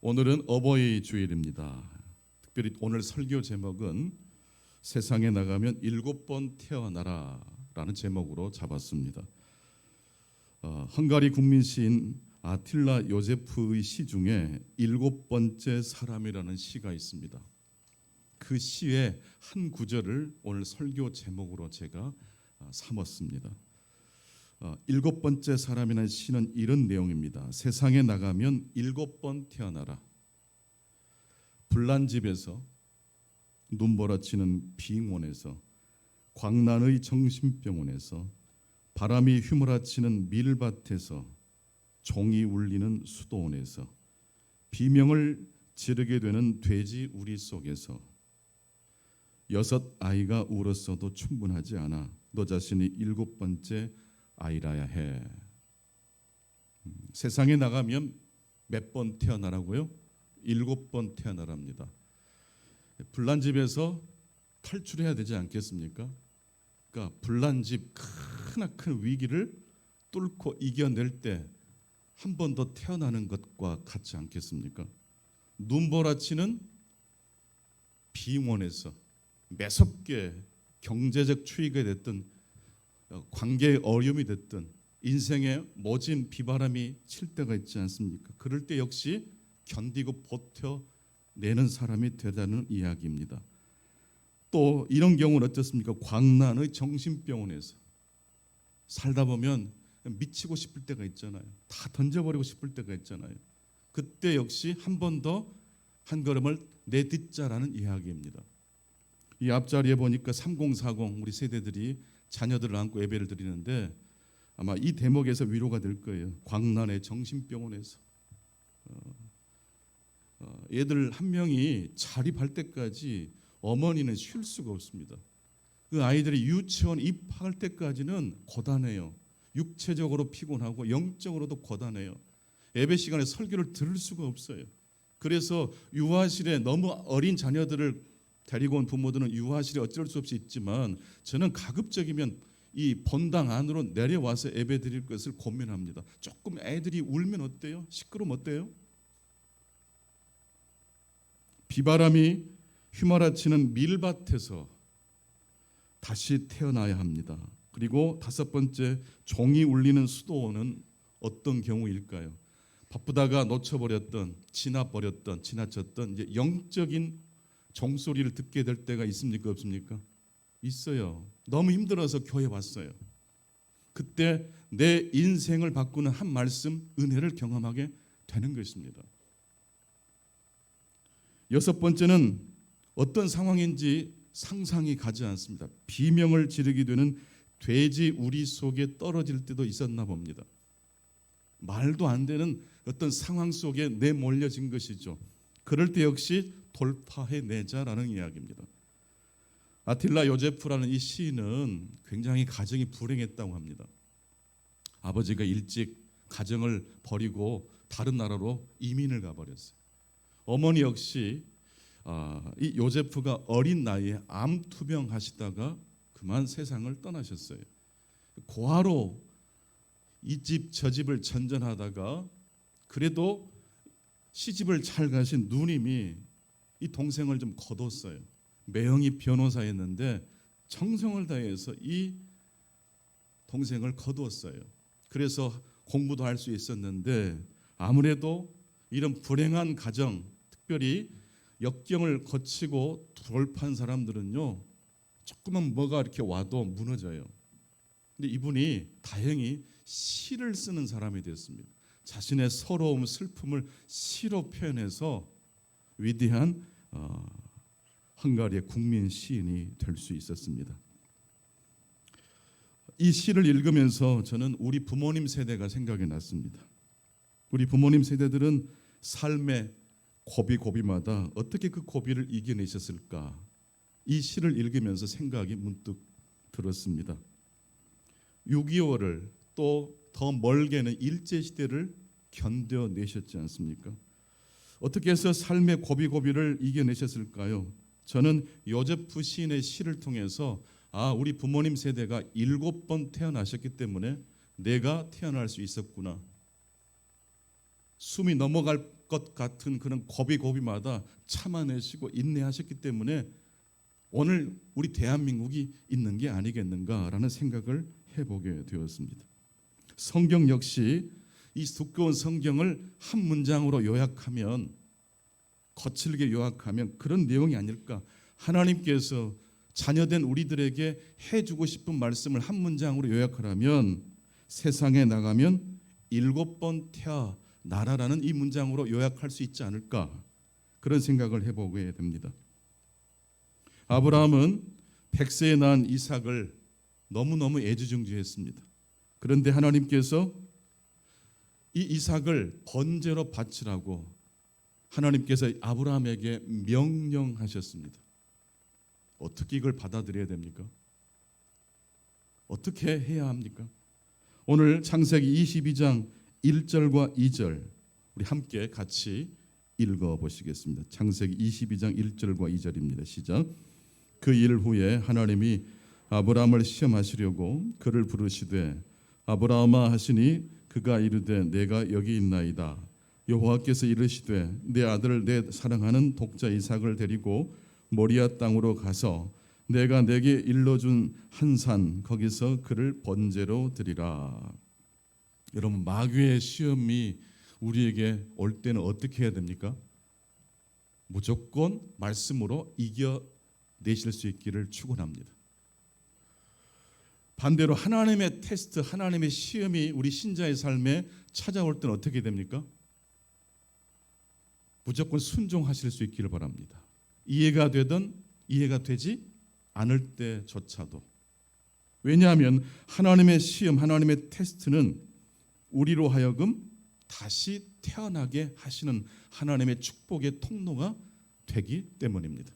오늘은 어버이 주일입니다. 특별히 오늘 설교 제목은 세상에 나가면 7번 태어나라 라는 제목으로 잡았습니다. 헝가리 국민 시인 아틸라 요제프의 시 중에 7번째 사람이라는 시가 있습니다. 그 시의 한 구절을 오늘 설교 제목으로 제가 삼았습니다. 7번째 사람이라는 시는 이런 내용입니다. 세상에 나가면 7번 태어나라. 불난 집에서, 눈보라치는 빙원에서, 광란의 정신병원에서, 바람이 휘몰아치는 밀밭에서, 종이 울리는 수도원에서, 비명을 지르게 되는 돼지 우리 속에서, 6아이가 울었어도 충분하지 않아. 너 자신이 7번째 아이라야 해. 세상에 나가면 몇 번 태어나라고요? 7번 태어나랍니다. 불난 집에서 탈출해야 되지 않겠습니까? 그러니까 불난 집 크나큰 위기를 뚫고 이겨낼 때 한 번 더 태어나는 것과 같지 않겠습니까? 눈보라치는 빙원에서 매섭게 경제적 추이가 됐던, 관계의 어려움이 됐든, 인생에 모진 비바람이 칠 때가 있지 않습니까? 그럴 때 역시 견디고 버텨내는 사람이 되다는 이야기입니다. 또 이런 경우는 어떻습니까? 광란의 정신병원에서 살다 보면 미치고 싶을 때가 있잖아요. 다 던져버리고 싶을 때가 있잖아요. 그때 역시 한 번 더 한 걸음을 내딛자라는 이야기입니다. 이 앞자리에 보니까 3040 우리 세대들이 자녀들을 안고 예배를 드리는데 아마 이 대목에서 위로가 될 거예요. 광란의 정신병원에서 애들 한 명이 자립할 때까지 어머니는 쉴 수가 없습니다. 그 아이들이 유치원 입학할 때까지는 고단해요. 육체적으로 피곤하고 영적으로도 고단해요. 예배 시간에 설교를 들을 수가 없어요. 그래서 유아실에 너무 어린 자녀들을 데리고 온 부모들은 유아실에 어쩔 수 없이 있지만 저는 가급적이면 이 본당 안으로 내려와서 예배 드릴 것을 고민합니다. 조금 애들이 울면 어때요? 시끄러우면 어때요? 비바람이 휘몰아치는 밀밭에서 다시 태어나야 합니다. 그리고 5번째, 종이 울리는 수도원은 어떤 경우일까요? 바쁘다가 놓쳐버렸던, 지나쳤던 이제 영적인 종소리를 듣게 될 때가 있습니까? 없습니까? 있어요. 너무 힘들어서 교회 왔어요. 그때 내 인생을 바꾸는 한 말씀, 은혜를 경험하게 되는 것입니다. 6번째는 어떤 상황인지 상상이 가지 않습니다. 비명을 지르게 되는 돼지 우리 속에 떨어질 때도 있었나 봅니다. 말도 안 되는 어떤 상황 속에 내몰려진 것이죠. 그럴 때 역시 돌파해내자라는 이야기입니다. 아틸라 요제프라는 이 시인은 굉장히 가정이 불행했다고 합니다. 아버지가 일찍 가정을 버리고 다른 나라로 이민을 가버렸어요. 어머니 역시 이 요제프가 어린 나이에 암 투병하시다가 그만 세상을 떠나셨어요. 고아로 이 집 저 집을 전전하다가 그래도 시집을 잘 가신 누님이 이 동생을 좀 거뒀어요. 매형이 변호사였는데 정성을 다해서 이 동생을 거두었어요. 그래서 공부도 할 수 있었는데 아무래도 이런 불행한 가정, 특별히 역경을 거치고 돌파한 사람들은요, 조금만 뭐가 이렇게 와도 무너져요. 근데 이분이 다행히 시를 쓰는 사람이 됐습니다. 자신의 서러움, 슬픔을 시로 표현해서 위대한 헝가리의 국민 시인이 될 수 있었습니다. 이 시를 읽으면서 저는 우리 부모님 세대가 생각이 났습니다. 우리 부모님 세대들은 삶의 고비고비마다 어떻게 그 고비를 이겨내셨을까? 이 시를 읽으면서 생각이 문득 들었습니다. 6.25를 또 더 멀게는 일제시대를 견뎌내셨지 않습니까? 어떻게 해서 삶의 고비고비를 이겨내셨을까요? 저는 요제프 시인의 시를 통해서 우리 부모님 세대가 7번 태어나셨기 때문에 내가 태어날 수 있었구나. 숨이 넘어갈 것 같은 그런 고비고비마다 참아내시고 인내하셨기 때문에 오늘 우리 대한민국이 있는 게 아니겠는가라는 생각을 해보게 되었습니다. 성경 역시 이 두꺼운 성경을 한 문장으로 요약하면, 거칠게 요약하면 그런 내용이 아닐까. 하나님께서 자녀된 우리들에게 해주고 싶은 말씀을 한 문장으로 요약하라면 세상에 나가면 7번 태어나라라는 이 문장으로 요약할 수 있지 않을까, 그런 생각을 해보게 됩니다. 아브라함은 100세에 낳은 이삭을 너무너무 애지중지했습니다. 그런데 하나님께서 이 이삭을 번제로 바치라고 하나님께서 아브라함에게 명령하셨습니다. 어떻게 이걸 받아들여야 됩니까? 어떻게 해야 합니까? 오늘 창세기 22장 1절과 2절 우리 함께 같이 읽어보시겠습니다. 창세기 22장 1절과 2절입니다. 시작. 그 일 후에 하나님이 아브라함을 시험하시려고 그를 부르시되 아브라함아 하시니 그가 이르되 내가 여기 있나이다. 여호와께서 이르시되 내 아들 내 사랑하는 독자 이삭을 데리고 모리아 땅으로 가서 내가 내게 일러준 한 산 거기서 그를 번제로 드리라. 여러분, 마귀의 시험이 우리에게 올 때는 어떻게 해야 됩니까? 무조건 말씀으로 이겨내실 수 있기를 축원합니다. 반대로 하나님의 테스트, 하나님의 시험이 우리 신자의 삶에 찾아올 때는 어떻게 됩니까? 무조건 순종하실 수 있기를 바랍니다. 이해가 되든 이해가 되지 않을 때조차도. 왜냐하면 하나님의 시험, 하나님의 테스트는 우리로 하여금 다시 태어나게 하시는 하나님의 축복의 통로가 되기 때문입니다.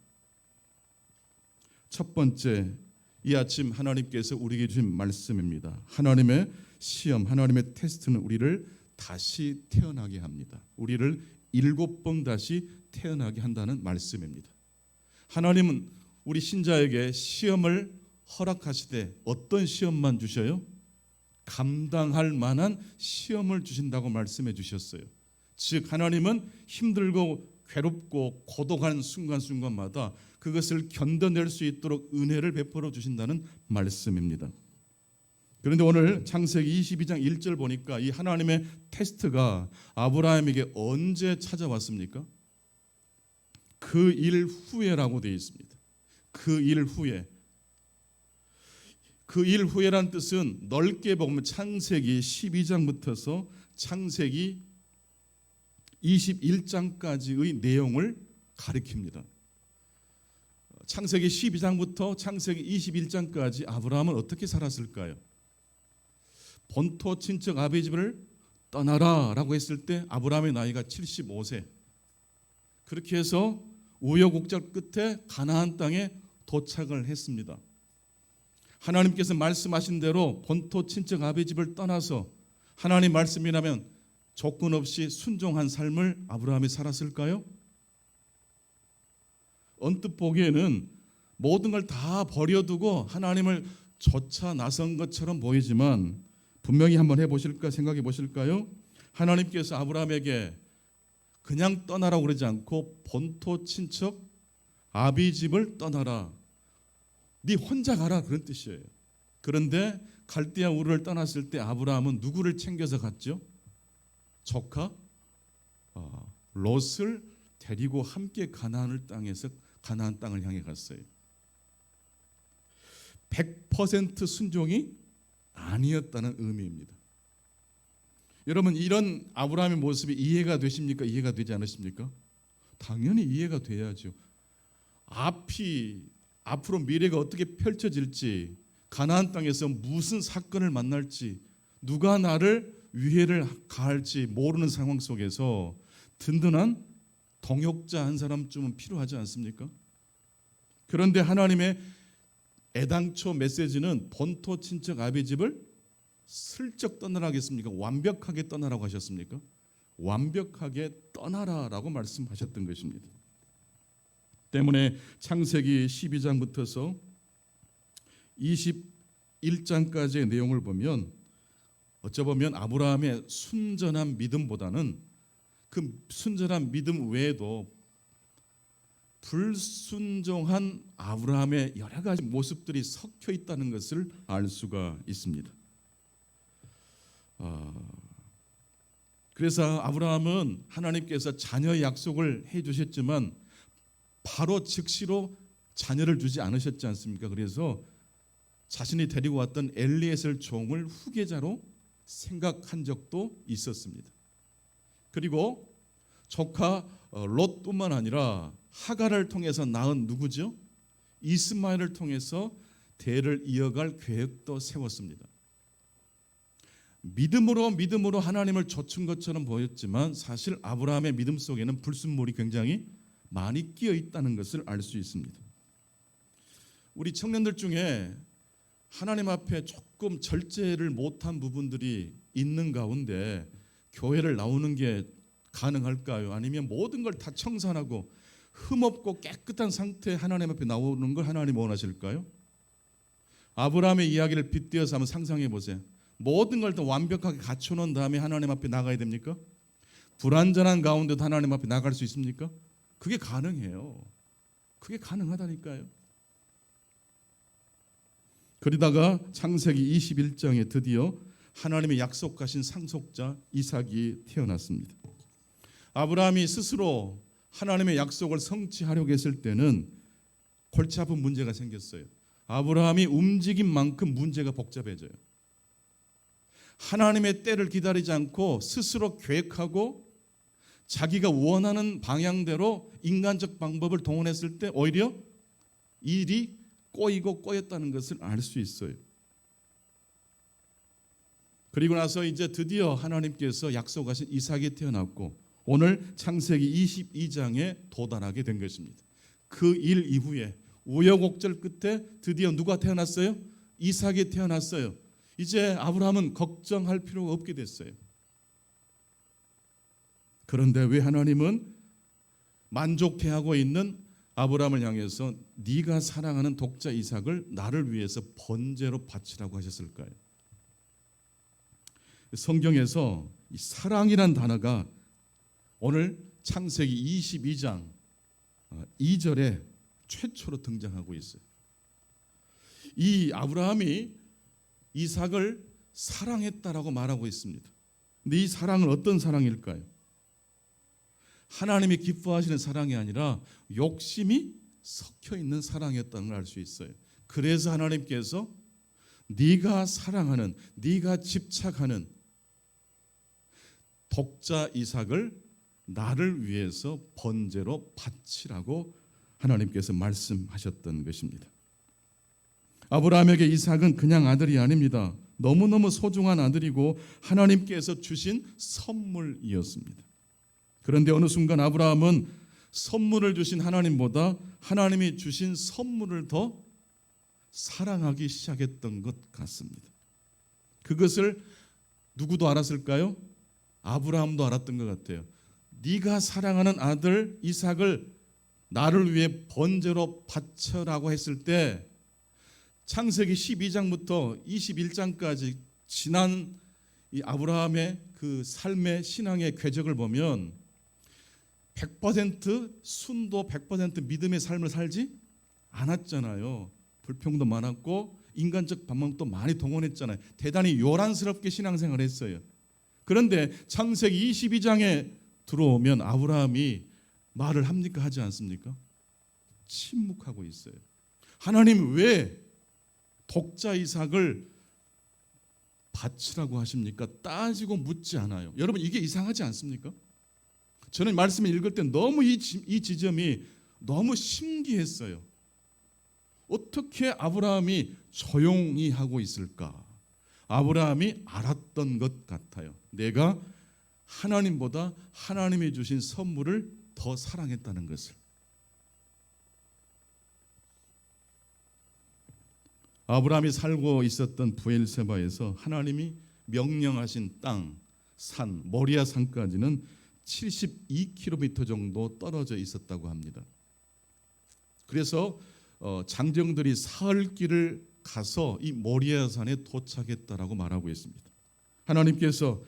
첫 번째, 이 아침 하나님께서 우리에게 주신 말씀입니다. 하나님의 시험, 하나님의 테스트는 우리를 다시 태어나게 합니다. 우리를 7번 다시 태어나게 한다는 말씀입니다. 하나님은 우리 신자에게 시험을 허락하시되 어떤 시험만 주셔요? 감당할 만한 시험을 주신다고 말씀해 주셨어요. 즉 하나님은 힘들고 괴롭고 고독한 순간순간마다 그것을 견뎌낼 수 있도록 은혜를 베풀어 주신다는 말씀입니다. 그런데 오늘 창세기 22장 1절 보니까 이 하나님의 테스트가 아브라함에게 언제 찾아왔습니까? 그 일 후에라고 되어 있습니다. 그 일 후에. 그 일 후에란 뜻은 넓게 보면 창세기 12장부터서 창세기 21장까지의 내용을 가리킵니다. 창세기 12장부터 창세기 21장까지 아브라함은 어떻게 살았을까요? 본토 친척 아비 집을 떠나라라고 했을 때 아브라함의 나이가 75세. 그렇게 해서 우여곡절 끝에 가나안 땅에 도착을 했습니다. 하나님께서 말씀하신 대로 본토 친척 아비 집을 떠나서 하나님 말씀이라면 조건 없이 순종한 삶을 아브라함이 살았을까요? 언뜻 보기에는 모든 걸 다 버려두고 하나님을 쫓아 나선 것처럼 보이지만 분명히 한번 해보실까 생각해 보실까요? 하나님께서 아브라함에게 그냥 떠나라고 그러지 않고 본토 친척 아비 집을 떠나라. 네 혼자 가라, 그런 뜻이에요. 그런데 갈대아 우르를 떠났을 때 아브라함은 누구를 챙겨서 갔죠? 조카 롯을 데리고 함께 가나안 땅을 향해 갔어요. 100% 순종이 아니었다는 의미입니다. 여러분, 이런 아브라함의 모습이 이해가 되십니까? 이해가 되지 않으십니까? 당연히 이해가 돼야죠. 앞으로 미래가 어떻게 펼쳐질지, 가나안 땅에서 무슨 사건을 만날지, 누가 나를 위해를 가할지 모르는 상황 속에서 든든한 동역자 한 사람쯤은 필요하지 않습니까? 그런데 하나님의 애당초 메시지는 본토 친척 아비 집을 슬쩍 떠나라겠습니까? 완벽하게 떠나라고 하셨습니까? 완벽하게 떠나라라고 말씀하셨던 것입니다. 때문에 창세기 12장부터서 21장까지의 내용을 보면 어쩌보면 아브라함의 순전한 믿음보다는 그 순전한 믿음 외에도 불순종한 아브라함의 여러 가지 모습들이 섞여 있다는 것을 알 수가 있습니다. 그래서 아브라함은 하나님께서 자녀의 약속을 해주셨지만 바로 즉시로 자녀를 주지 않으셨지 않습니까? 그래서 자신이 데리고 왔던 엘리에셀 종을 후계자로 생각한 적도 있었습니다. 그리고 조카 롯뿐만 아니라 하갈을 통해서 낳은 누구죠? 이스마엘을 통해서 대를 이어갈 계획도 세웠습니다. 믿음으로 하나님을 좇은 것처럼 보였지만 사실 아브라함의 믿음 속에는 불순물이 굉장히 많이 끼어 있다는 것을 알 수 있습니다. 우리 청년들 중에 하나님 앞에 조금 절제를 못한 부분들이 있는 가운데 교회를 나오는 게 가능할까요? 아니면 모든 걸 다 청산하고 흠없고 깨끗한 상태에 하나님 앞에 나오는 걸 하나님 원하실까요? 아브라함의 이야기를 빗대어서 한번 상상해 보세요. 모든 걸 다 완벽하게 갖춰놓은 다음에 하나님 앞에 나가야 됩니까? 불완전한 가운데도 하나님 앞에 나갈 수 있습니까? 그게 가능해요. 그게 가능하다니까요. 그러다가 창세기 21장에 드디어 하나님의 약속하신 상속자 이삭이 태어났습니다. 아브라함이 스스로 하나님의 약속을 성취하려고 했을 때는 골치 아픈 문제가 생겼어요. 아브라함이 움직인 만큼 문제가 복잡해져요. 하나님의 때를 기다리지 않고 스스로 계획하고 자기가 원하는 방향대로 인간적 방법을 동원했을 때 오히려 일이 꼬이고 꼬였다는 것을 알 수 있어요. 그리고 나서 이제 드디어 하나님께서 약속하신 이삭이 태어났고 오늘 창세기 22장에 도달하게 된 것입니다. 그 일 이후에 우여곡절 끝에 드디어 누가 태어났어요? 이삭이 태어났어요. 이제 아브라함은 걱정할 필요가 없게 됐어요. 그런데 왜 하나님은 만족해하고 있는 아브라함을 향해서 네가 사랑하는 독자 이삭을 나를 위해서 번제로 바치라고 하셨을까요? 성경에서 이 사랑이란 단어가 오늘 창세기 22장 2절에 최초로 등장하고 있어요. 이 아브라함이 이삭을 사랑했다라고 말하고 있습니다. 근데 이 사랑은 어떤 사랑일까요? 하나님이 기뻐하시는 사랑이 아니라 욕심이 섞여 있는 사랑이었다는 걸 알 수 있어요. 그래서 하나님께서 네가 사랑하는, 네가 집착하는 독자 이삭을 나를 위해서 번제로 바치라고 하나님께서 말씀하셨던 것입니다. 아브라함에게 이삭은 그냥 아들이 아닙니다. 너무너무 소중한 아들이고 하나님께서 주신 선물이었습니다. 그런데 어느 순간 아브라함은 선물을 주신 하나님보다 하나님이 주신 선물을 더 사랑하기 시작했던 것 같습니다. 그것을 누구도 알았을까요? 아브라함도 알았던 것 같아요. 네가 사랑하는 아들 이삭을 나를 위해 번제로 바쳐라고 했을 때 창세기 12장부터 21장까지 지난 이 아브라함의 그 삶의 신앙의 궤적을 보면 100% 순도 100% 믿음의 삶을 살지 않았잖아요. 불평도 많았고 인간적 반망도 많이 동원했잖아요. 대단히 요란스럽게 신앙생활을 했어요. 그런데 창세기 22장에 들어오면 아브라함이 말을 합니까? 하지 않습니까? 침묵하고 있어요. 하나님 왜 독자 이삭을 바치라고 하십니까? 따지고 묻지 않아요. 여러분 이게 이상하지 않습니까? 저는 말씀을 읽을 때 너무 이 지점이 너무 신기했어요. 어떻게 아브라함이 조용히 하고 있을까? 아브라함이 알았던 것 같아요. 내가 하나님보다 하나님이 주신 선물을 더 사랑했다는 것을. 아브라함이 살고 있었던 브엘세바에서 하나님이 명령하신 땅, 산, 모리아 산까지는 72km 정도 떨어져 있었다고 합니다. 그래서 장정들이 사흘 길을 가서 이 모리아산에 도착했다라고 말하고 있습니다. 하나님께서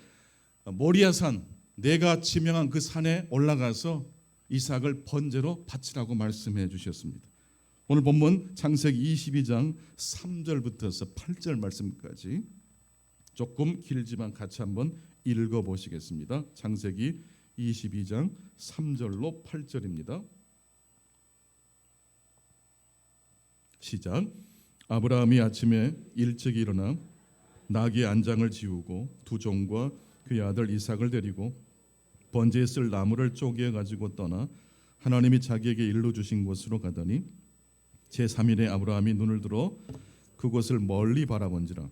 모리아산 내가 지명한 그 산에 올라가서 이삭을 번제로 바치라고 말씀해 주셨습니다. 오늘 본문 창세기 22장 3절부터서 8절 말씀까지 조금 길지만 같이 한번 읽어보시겠습니다. 창세기 22장 3절로 8절입니다. 시작. 아브라함이 아침에 일찍 일어나 나귀의 안장을 지우고 두 종과 그의 아들 이삭을 데리고 번제에 쓸 나무를 쪼개 가지고 떠나 하나님이 자기에게 일러 주신 곳으로 가더니 제3일에 아브라함이 눈을 들어 그곳을 멀리 바라본지라.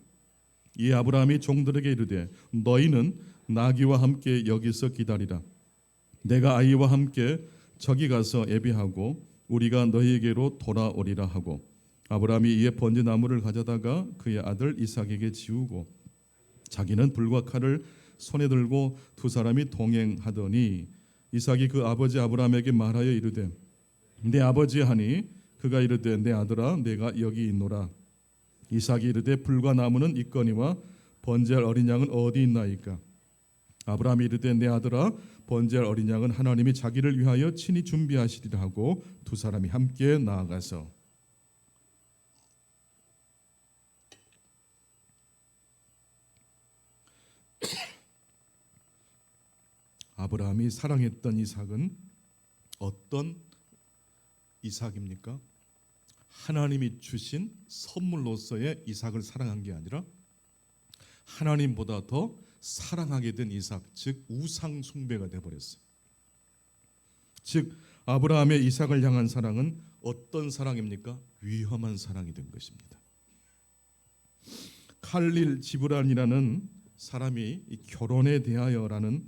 이 아브라함이 종들에게 이르되 너희는 나귀와 함께 여기서 기다리라. 내가 아이와 함께 저기 가서 예배하고 우리가 너희에게로 돌아오리라 하고 아브라함이 이에 번제 나무를 가져다가 그의 아들 이삭에게 지우고 자기는 불과 칼을 손에 들고 두 사람이 동행하더니 이삭이 그 아버지 아브라함에게 말하여 이르되 내 아버지 하니 그가 이르되 내 아들아 내가 여기 있노라. 이삭이 이르되 불과 나무는 있거니와 번제할 어린 양은 어디 있나이까. 아브라함이 이르되 내 아들아 번제할 어린 양은 하나님이 자기를 위하여 친히 준비하시리라 하고 두 사람이 함께 나아가서 아브라함이 사랑했던 이삭은 어떤 이삭입니까? 하나님이 주신 선물로서의 이삭을 사랑한 게 아니라 하나님보다 더 사랑하게 된 이삭, 즉 우상 숭배가 되어버렸어요. 즉 아브라함의 이삭을 향한 사랑은 어떤 사랑입니까? 위험한 사랑이 된 것입니다. 칼릴 지브란이라는 사람이 결혼에 대하여라는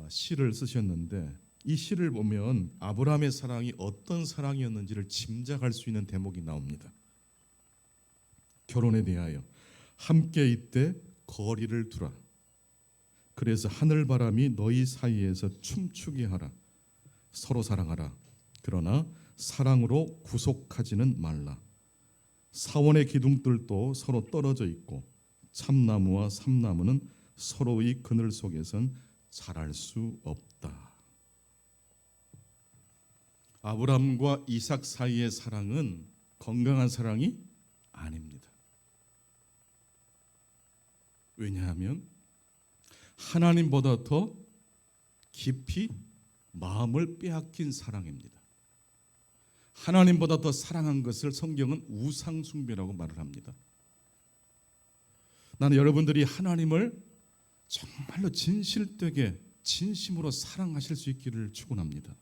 시를 쓰셨는데 이 시를 보면 아브라함의 사랑이 어떤 사랑이었는지를 짐작할 수 있는 대목이 나옵니다. 결혼에 대하여 함께 있되 거리를 두라. 그래서 하늘바람이 너희 사이에서 춤추게 하라. 서로 사랑하라. 그러나 사랑으로 구속하지는 말라. 사원의 기둥들도 서로 떨어져 있고 참나무와 삼나무는 서로의 그늘 속에선 자랄 수 없다. 아브라함과 이삭 사이의 사랑은 건강한 사랑이 아닙니다. 왜냐하면 하나님보다 더 깊이 마음을 빼앗긴 사랑입니다. 하나님보다 더 사랑한 것을 성경은 우상숭배라고 말을 합니다. 나는 여러분들이 하나님을 정말로 진실되게 진심으로 사랑하실 수 있기를 축원합니다.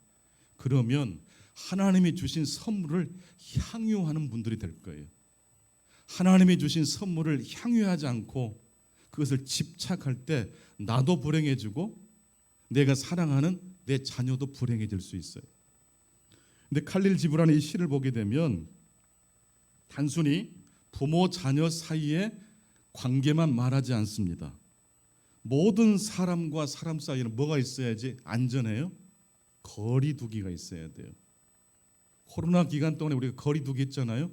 그러면 하나님이 주신 선물을 향유하는 분들이 될 거예요. 하나님이 주신 선물을 향유하지 않고 그것을 집착할 때 나도 불행해지고 내가 사랑하는 내 자녀도 불행해질 수 있어요. 근데 칼릴 지브란의 이 시를 보게 되면 단순히 부모 자녀 사이의 관계만 말하지 않습니다. 모든 사람과 사람 사이에는 뭐가 있어야지 안전해요? 거리두기가 있어야 돼요. 코로나 기간 동안에 우리가 거리두기 했잖아요.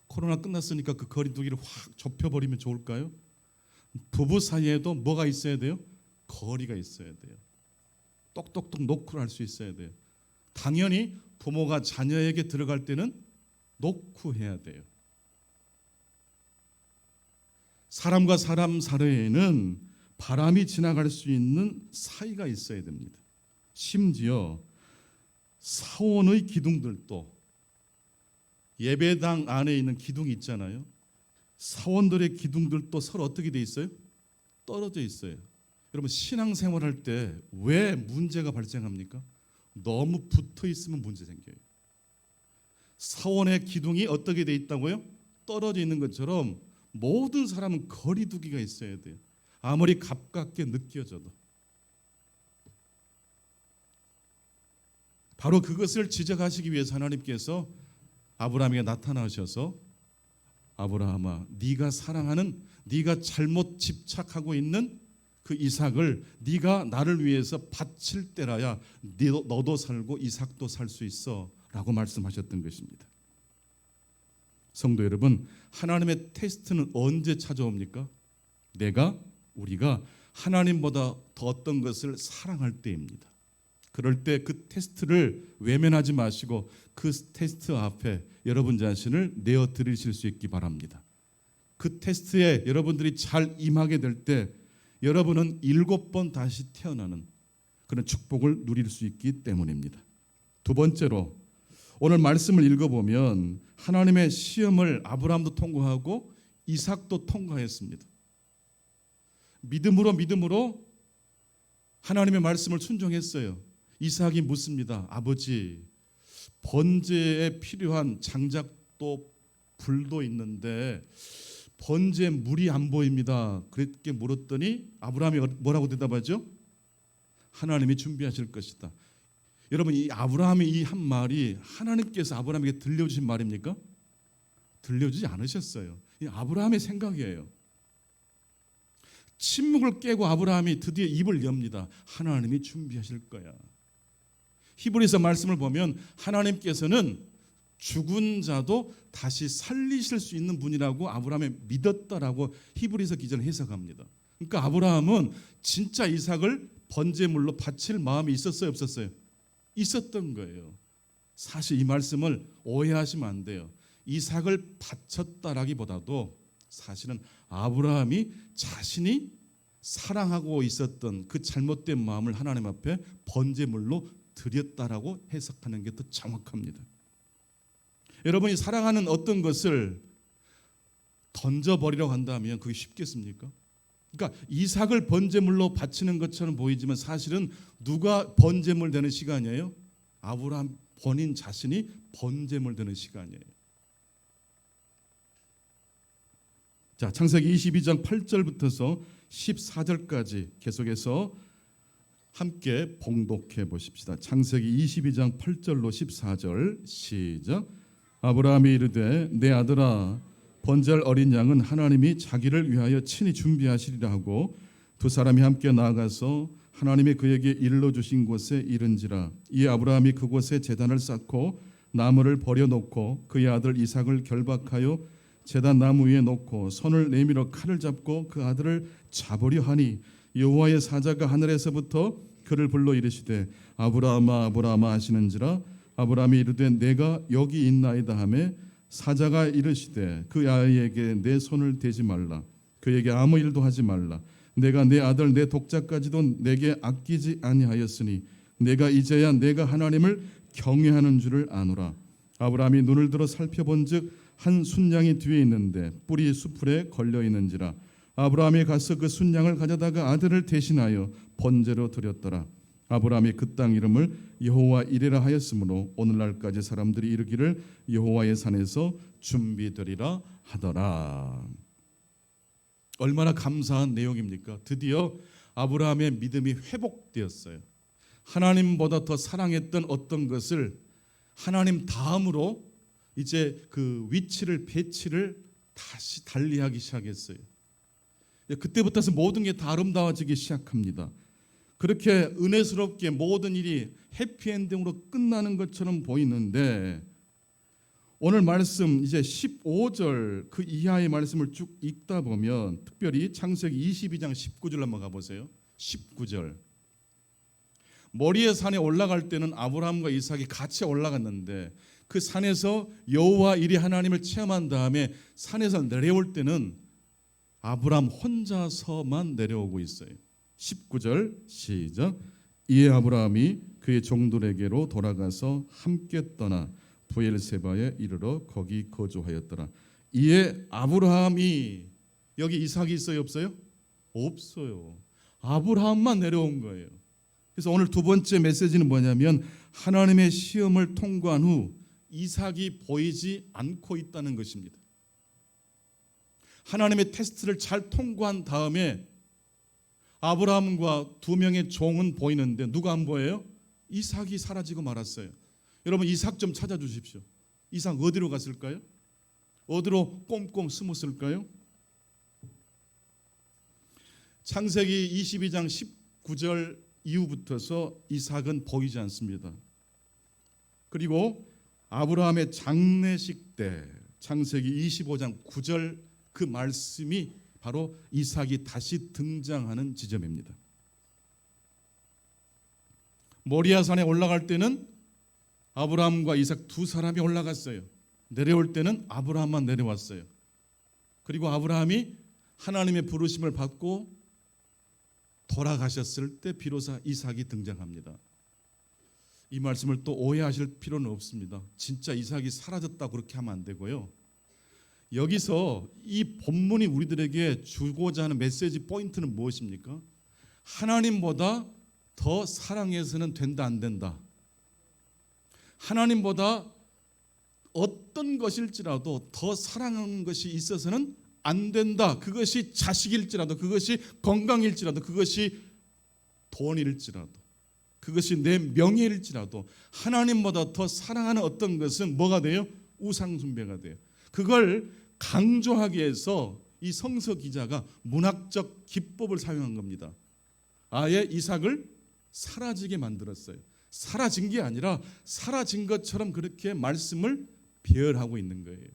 코로나 끝났으니까 그 거리두기를 확 좁혀버리면 좋을까요? 부부 사이에도 뭐가 있어야 돼요? 거리가 있어야 돼요. 똑똑똑 노크를 할 수 있어야 돼요. 당연히 부모가 자녀에게 들어갈 때는 노크해야 돼요. 사람과 사람 사이에는 바람이 지나갈 수 있는 사이가 있어야 됩니다. 심지어 사원의 기둥들도 예배당 안에 있는 기둥이 있잖아요. 사원들의 기둥들도 서로 어떻게 돼 있어요? 떨어져 있어요. 여러분 신앙생활할 때 왜 문제가 발생합니까? 너무 붙어 있으면 문제 생겨요. 사원의 기둥이 어떻게 돼 있다고요? 떨어져 있는 것처럼 모든 사람은 거리두기가 있어야 돼요. 아무리 가깝게 느껴져도. 바로 그것을 지적하시기 위해서 하나님께서 아브라함에게 나타나셔서 아브라함아, 네가 사랑하는, 네가 잘못 집착하고 있는 그 이삭을 네가 나를 위해서 바칠 때라야 너도 살고 이삭도 살 수 있어 라고 말씀하셨던 것입니다. 성도 여러분, 하나님의 테스트는 언제 찾아옵니까? 우리가 하나님보다 더 어떤 것을 사랑할 때입니다. 그럴 때 그 테스트를 외면하지 마시고 그 테스트 앞에 여러분 자신을 내어 드리실 수 있기 바랍니다. 그 테스트에 여러분들이 잘 임하게 될 때 여러분은 7번 다시 태어나는 그런 축복을 누릴 수 있기 때문입니다. 두 번째로 오늘 말씀을 읽어보면 하나님의 시험을 아브라함도 통과하고 이삭도 통과했습니다. 믿음으로 하나님의 말씀을 순종했어요. 이삭이 묻습니다. 아버지, 번제에 필요한 장작도 불도 있는데 번제에 물이 안 보입니다. 그렇게 물었더니 아브라함이 뭐라고 대답하죠? 하나님이 준비하실 것이다. 여러분, 이 아브라함의 이 한 말이 하나님께서 아브라함에게 들려주신 말입니까? 들려주지 않으셨어요. 이 아브라함의 생각이에요. 침묵을 깨고 아브라함이 드디어 입을 엽니다. 하나님이 준비하실 거야. 히브리서 말씀을 보면 하나님께서는 죽은 자도 다시 살리실 수 있는 분이라고 아브라함이 믿었다라고 히브리서 기자는 해석합니다. 그러니까 아브라함은 진짜 이삭을 번제물로 바칠 마음이 있었어요, 없었어요? 있었던 거예요. 사실 이 말씀을 오해하시면 안 돼요. 이삭을 바쳤다라기보다도 사실은 아브라함이 자신이 사랑하고 있었던 그 잘못된 마음을 하나님 앞에 번제물로 드렸다라고 해석하는 게 더 정확합니다. 여러분이 사랑하는 어떤 것을 던져버리려고 한다면 그게 쉽겠습니까? 그러니까 이삭을 번제물로 바치는 것처럼 보이지만 사실은 누가 번제물 되는 시간이에요? 아브라함 본인 자신이 번제물 되는 시간이에요. 자, 창세기 22장 8절부터서 14절까지 계속해서 함께 봉독해 보십시다. 창세기 22장 8절로 14절 시작. 아브라함이 이르되 내 아들아 번제할 어린 양은 하나님이 자기를 위하여 친히 준비하시리라 하고 두 사람이 함께 나아가서 하나님이 그에게 일러 주신 곳에 이른지라. 이에 아브라함이 그곳에 제단을 쌓고 나무를 버려놓고 그의 아들 이삭을 결박하여 제단 나무 위에 놓고 손을 내밀어 칼을 잡고 그 아들을 잡으려 하니 여호와의 사자가 하늘에서부터 그를 불러 이르시되 아브라함아 아브라함아 하시는지라. 아브라함이 이르되 내가 여기 있나이다 하매 사자가 이르시되 그 아이에게 내 손을 대지 말라. 그에게 아무 일도 하지 말라. 내가 내 아들 내 독자까지도 내게 아끼지 아니하였으니 내가 이제야 내가 하나님을 경외하는 줄을 아노라. 아브라함이 눈을 들어 살펴본즉 한 순양이 뒤에 있는데 뿔이 수풀에 걸려 있는지라. 아브라함이 가서 그 순양을 가져다가 아들을 대신하여 번제로 드렸더라. 아브라함이 그 땅 이름을 여호와 이레라 하였으므로 오늘날까지 사람들이 이르기를 여호와의 산에서 준비되리라 하더라. 얼마나 감사한 내용입니까? 드디어 아브라함의 믿음이 회복되었어요. 하나님보다 더 사랑했던 어떤 것을 하나님 다음으로 이제 그 위치를 배치를 다시 달리하기 시작했어요. 그때부터 모든 게 다 아름다워지기 시작합니다. 그렇게 은혜스럽게 모든 일이 해피엔딩으로 끝나는 것처럼 보이는데 오늘 말씀 이제 15절 그 이하의 말씀을 쭉 읽다 보면 특별히 창세기 22장 19절 한번 가보세요. 19절 머리의 산에 올라갈 때는 아브라함과 이삭이 같이 올라갔는데 그 산에서 여호와 이레 하나님을 체험한 다음에 산에서 내려올 때는 아브라함 혼자서만 내려오고 있어요. 19절 시작. 이에 아브라함이 그의 종들에게로 돌아가서 함께 떠나 브엘세바에 이르러 거기 거주하였더라. 이에 아브라함이 여기 이삭이 있어요, 없어요? 없어요. 아브라함만 내려온 거예요. 그래서 오늘 두 번째 메시지는 뭐냐면 하나님의 시험을 통과한 후 이삭이 보이지 않고 있다는 것입니다. 하나님의 테스트를 잘 통과한 다음에 아브라함과 두 명의 종은 보이는데 누가 안 보여요? 이삭이 사라지고 말았어요. 여러분 이삭 좀 찾아주십시오. 이삭 어디로 갔을까요? 어디로 꼼꼼 숨었을까요? 창세기 22장 19절 이후부터서 이삭은 보이지 않습니다. 그리고 아브라함의 장례식 때 창세기 25장 9절 그 말씀이 바로 이삭이 다시 등장하는 지점입니다. 모리아산에 올라갈 때는 아브라함과 이삭 두 사람이 올라갔어요. 내려올 때는 아브라함만 내려왔어요. 그리고 아브라함이 하나님의 부르심을 받고 돌아가셨을 때 비로소 이삭이 등장합니다. 이 말씀을 또 오해하실 필요는 없습니다. 진짜 이삭이 사라졌다 그렇게 하면 안 되고요. 여기서 이 본문이 우리들에게 주고자 하는 메시지 포인트는 무엇입니까? 하나님보다 더 사랑해서는 된다 안 된다. 하나님보다 어떤 것일지라도 더 사랑하는 것이 있어서는 안 된다. 그것이 자식일지라도, 그것이 건강일지라도, 그것이 돈일지라도, 그것이 내 명예일지라도 하나님보다 더 사랑하는 어떤 것은 뭐가 돼요? 우상 숭배가 돼요. 그걸 강조하기 위해서 이 성서 기자가 문학적 기법을 사용한 겁니다. 아예 이삭을 사라지게 만들었어요. 사라진 게 아니라 사라진 것처럼 그렇게 말씀을 배열하고 있는 거예요.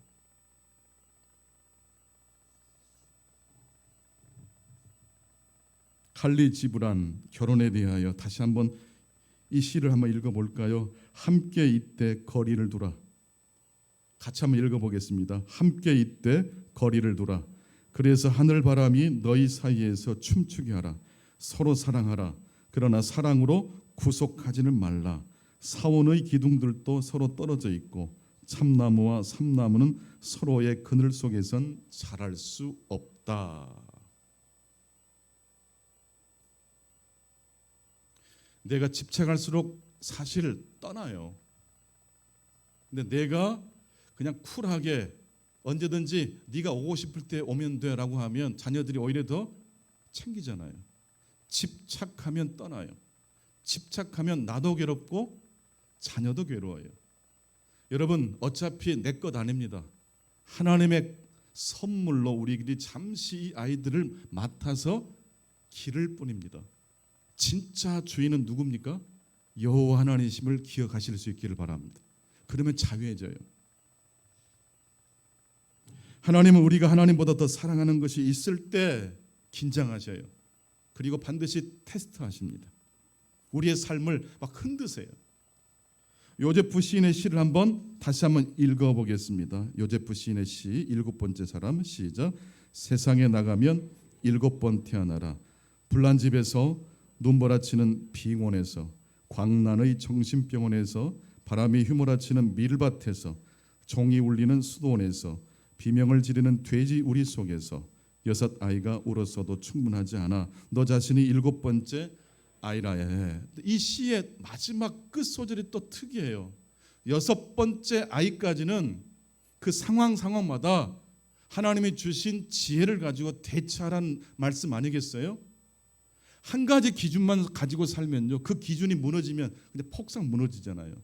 칼리 지브란 결혼에 대하여 다시 한번 이 시를 한번 읽어볼까요? 함께 이때 거리를 두라. 같이 한번 읽어보겠습니다. 함께 이때 거리를 두라. 그래서 하늘바람이 너희 사이에서 춤추게 하라. 서로 사랑하라. 그러나 사랑으로 구속하지는 말라. 사원의 기둥들도 서로 떨어져 있고 참나무와 삼나무는 서로의 그늘 속에선 자랄 수 없다. 내가 집착할수록 사실 떠나요. 근데 내가 그냥 쿨하게 언제든지 네가 오고 싶을 때 오면 돼라고 하면 자녀들이 오히려 더 챙기잖아요. 집착하면 떠나요. 집착하면 나도 괴롭고 자녀도 괴로워요. 여러분 어차피 내 것 아닙니다. 하나님의 선물로 우리들이 잠시 이 아이들을 맡아서 기를 뿐입니다. 진짜 주인은 누굽니까? 여호와 하나님이심을 기억하실 수 있기를 바랍니다. 그러면 자유해져요. 하나님은 우리가 하나님보다 더 사랑하는 것이 있을 때 긴장하셔요. 그리고 반드시 테스트하십니다. 우리의 삶을 막 흔드세요. 요제프 시인의 시를 다시 한번 읽어보겠습니다. 요제프 시인의 시 7번째 사람 시작. 세상에 나가면 7번 태어나라. 불난 집에서 눈보라치는 빙원에서 광란의 정신병원에서 바람이 휘몰아치는 밀밭에서 종이 울리는 수도원에서 비명을 지르는 돼지 우리 속에서 6아이가 울었어도 충분하지 않아 너 자신이 7번째 아이라 해. 이 시의 마지막 끝소절이 또 특이해요. 6번째 아이까지는 그 상황마다 하나님이 주신 지혜를 가지고 대처하라는 말씀 아니겠어요? 한 가지 기준만 가지고 살면요, 그 기준이 무너지면 근데 폭삭 무너지잖아요.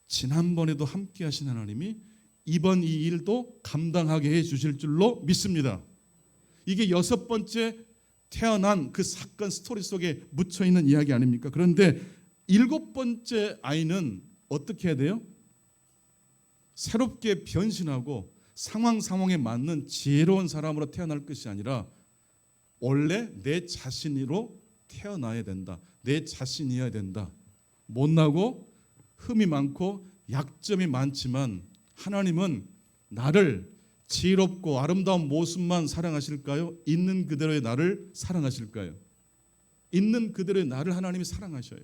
지난번에도 함께 하신 하나님이 이번 이 일도 감당하게 해 주실 줄로 믿습니다. 이게 6번째 태어난 그 사건 스토리 속에 묻혀 있는 이야기 아닙니까? 그런데 7번째 아이는 어떻게 해야 돼요? 새롭게 변신하고 상황에 맞는 지혜로운 사람으로 태어날 것이 아니라 원래 내 자신으로 태어나야 된다. 내 자신이어야 된다. 못나고 흠이 많고 약점이 많지만 하나님은 나를 지혜롭고 아름다운 모습만 사랑하실까요? 있는 그대로의 나를 사랑하실까요? 있는 그대로의 나를 하나님이 사랑하셔요.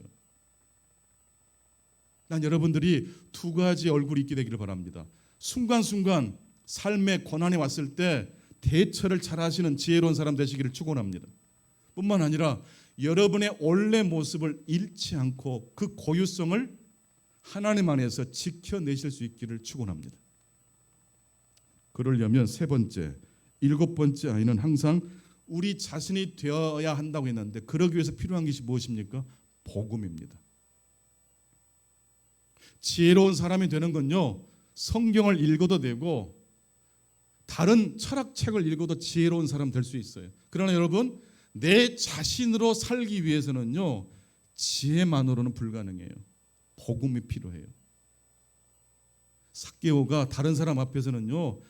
난 여러분들이 두 가지 얼굴이 있게 되기를 바랍니다. 순간순간 삶의 고난이 왔을 때 대처를 잘 하시는 지혜로운 사람 되시기를 축원합니다. 뿐만 아니라 여러분의 원래 모습을 잃지 않고 그 고유성을 하나님 안에서 지켜내실 수 있기를 축원합니다. 그러려면 3번째, 7번째 아이는 항상 우리 자신이 되어야 한다고 했는데 그러기 위해서 필요한 것이 무엇입니까? 복음입니다. 지혜로운 사람이 되는 건요, 성경을 읽어도 되고 다른 철학책을 읽어도 지혜로운 사람 될 수 있어요. 그러나 여러분, 내 자신으로 살기 위해서는요, 지혜만으로는 불가능해요. 복음이 필요해요. 삭개오가 다른 사람 앞에서는요,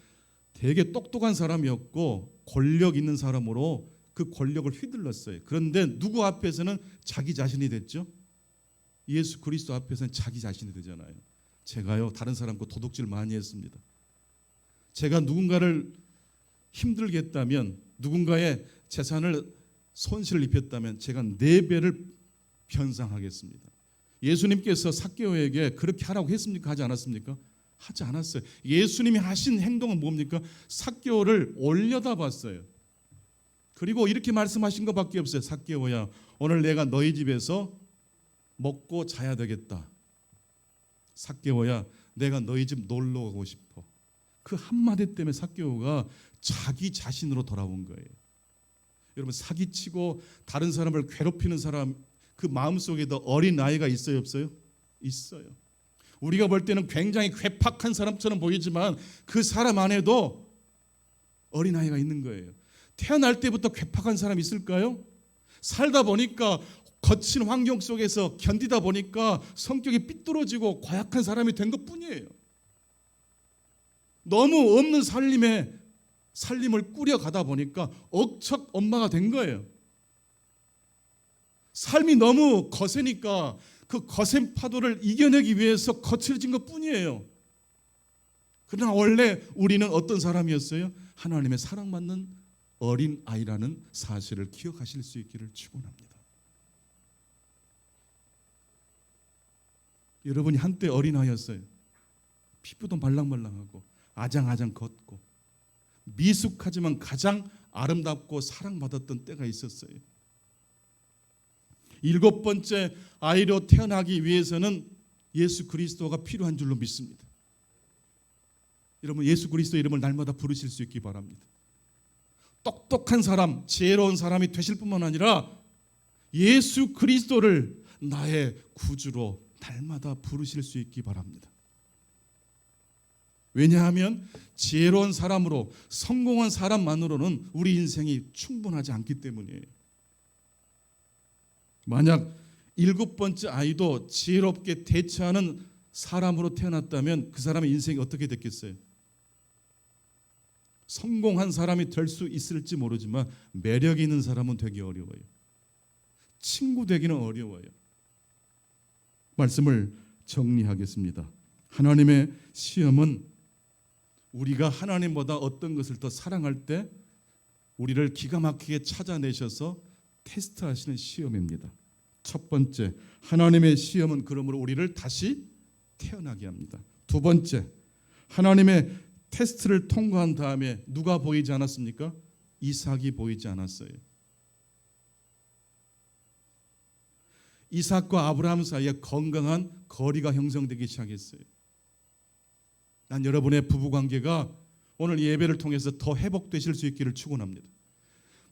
되게 똑똑한 사람이었고 권력 있는 사람으로 그 권력을 휘둘렀어요. 그런데 누구 앞에서는 자기 자신이 됐죠? 예수 그리스도 앞에서는 자기 자신이 되잖아요. 제가요 다른 사람과 도둑질 많이 했습니다. 제가 누군가를 힘들게 했다면, 누군가의 재산을 손실을 입혔다면 제가 4배를 변상하겠습니다. 예수님께서 삭개오에게 그렇게 하라고 했습니까? 하지 않았습니까? 하지 않았어요. 예수님이 하신 행동은 뭡니까? 삭개오를 올려다봤어요. 그리고 이렇게 말씀하신 것밖에 없어요. 삭개오야, 오늘 내가 너희 집에서 먹고 자야 되겠다. 삭개오야, 내가 너희 집 놀러 가고 싶어. 그 한마디 때문에 삭개오가 자기 자신으로 돌아온 거예요. 여러분, 사기치고 다른 사람을 괴롭히는 사람, 그 마음속에도 어린 아이가 있어요, 없어요? 있어요. 우리가 볼 때는 굉장히 괴팍한 사람처럼 보이지만 그 사람 안에도 어린 아이가 있는 거예요. 태어날 때부터 괴팍한 사람 있을까요? 살다 보니까 거친 환경 속에서 견디다 보니까 성격이 삐뚤어지고 고약한 사람이 된 것뿐이에요. 너무 없는 살림을 꾸려가다 보니까 억척 엄마가 된 거예요. 삶이 너무 거세니까 그 거센 파도를 이겨내기 위해서 거칠어진 것뿐이에요. 그러나 원래 우리는 어떤 사람이었어요? 하나님의 사랑받는 어린 아이라는 사실을 기억하실 수 있기를 축원합니다. 여러분이 한때 어린아이였어요. 피부도 말랑말랑하고 아장아장 걷고 미숙하지만 가장 아름답고 사랑받았던 때가 있었어요. 7번째 아이로 태어나기 위해서는 예수 그리스도가 필요한 줄로 믿습니다. 여러분, 예수 그리스도 이름을 날마다 부르실 수 있기 바랍니다. 똑똑한 사람, 지혜로운 사람이 되실 뿐만 아니라 예수 그리스도를 나의 구주로 날마다 부르실 수 있기 바랍니다. 왜냐하면 지혜로운 사람으로, 성공한 사람만으로는 우리 인생이 충분하지 않기 때문이에요. 만약 7번째 아이도 지혜롭게 대처하는 사람으로 태어났다면 그 사람의 인생이 어떻게 됐겠어요? 성공한 사람이 될 수 있을지 모르지만 매력 있는 사람은 되기 어려워요. 친구 되기는 어려워요. 말씀을 정리하겠습니다. 하나님의 시험은 우리가 하나님보다 어떤 것을 더 사랑할 때 우리를 기가 막히게 찾아내셔서 테스트하시는 시험입니다. 첫 번째, 하나님의 시험은 그러므로 우리를 다시 태어나게 합니다. 두 번째, 하나님의 테스트를 통과한 다음에 누가 보이지 않았습니까? 이삭이 보이지 않았어요. 이삭과 아브라함 사이에 건강한 거리가 형성되기 시작했어요. 난 여러분의 부부관계가 오늘 예배를 통해서 더 회복되실 수 있기를 축원합니다.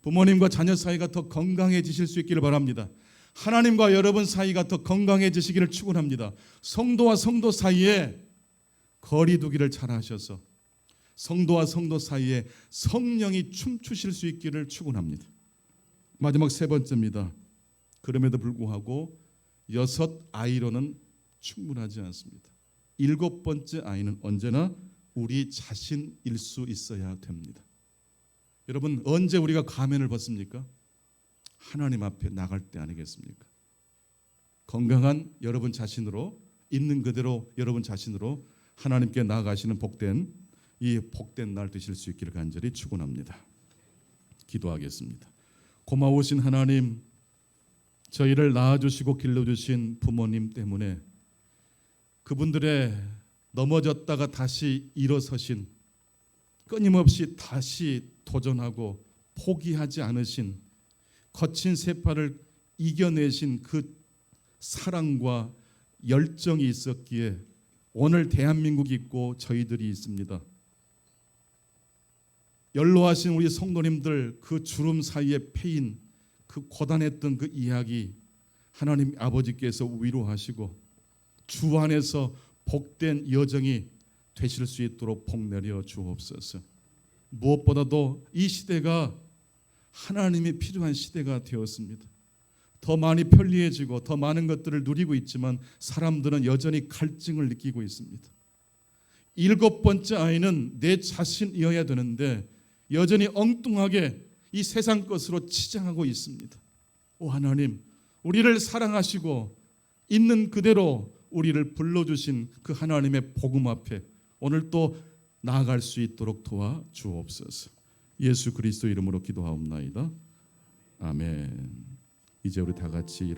부모님과 자녀 사이가 더 건강해지실 수 있기를 바랍니다. 하나님과 여러분 사이가 더 건강해지시기를 축원합니다. 성도와 성도 사이에 거리 두기를 잘하셔서 성도와 성도 사이에 성령이 춤추실 수 있기를 축원합니다. 마지막 세 번째입니다. 그럼에도 불구하고 6아이로는 충분하지 않습니다. 7번째 아이는 언제나 우리 자신일 수 있어야 됩니다. 여러분, 언제 우리가 가면을 벗습니까? 하나님 앞에 나갈 때 아니겠습니까? 건강한 여러분 자신으로, 있는 그대로 여러분 자신으로 하나님께 나아가시는 이 복된 날 되실 수 있기를 간절히 축원합니다. 기도하겠습니다. 고마우신 하나님, 저희를 낳아주시고 길러주신 부모님 때문에 그분들의 넘어졌다가 다시 일어서신, 끊임없이 다시 도전하고 포기하지 않으신, 거친 세파를 이겨내신 그 사랑과 열정이 있었기에 오늘 대한민국이 있고 저희들이 있습니다. 연로하신 우리 성도님들 그 주름 사이에 패인 그 고단했던 그 이야기 하나님 아버지께서 위로하시고 주 안에서 복된 여정이 되실 수 있도록 복 내려 주옵소서. 무엇보다도 이 시대가 하나님이 필요한 시대가 되었습니다. 더 많이 편리해지고 더 많은 것들을 누리고 있지만 사람들은 여전히 갈증을 느끼고 있습니다. 7번째 아이는 내 자신이어야 되는데 여전히 엉뚱하게 이 세상 것으로 치장하고 있습니다. 오 하나님, 우리를 사랑하시고 있는 그대로 우리를 불러주신 그 하나님의 복음 앞에 오늘 또 나아갈 수 있도록 도와주옵소서. 예수 그리스도 이름으로 기도하옵나이다. 아멘. 이제 우리 다 같이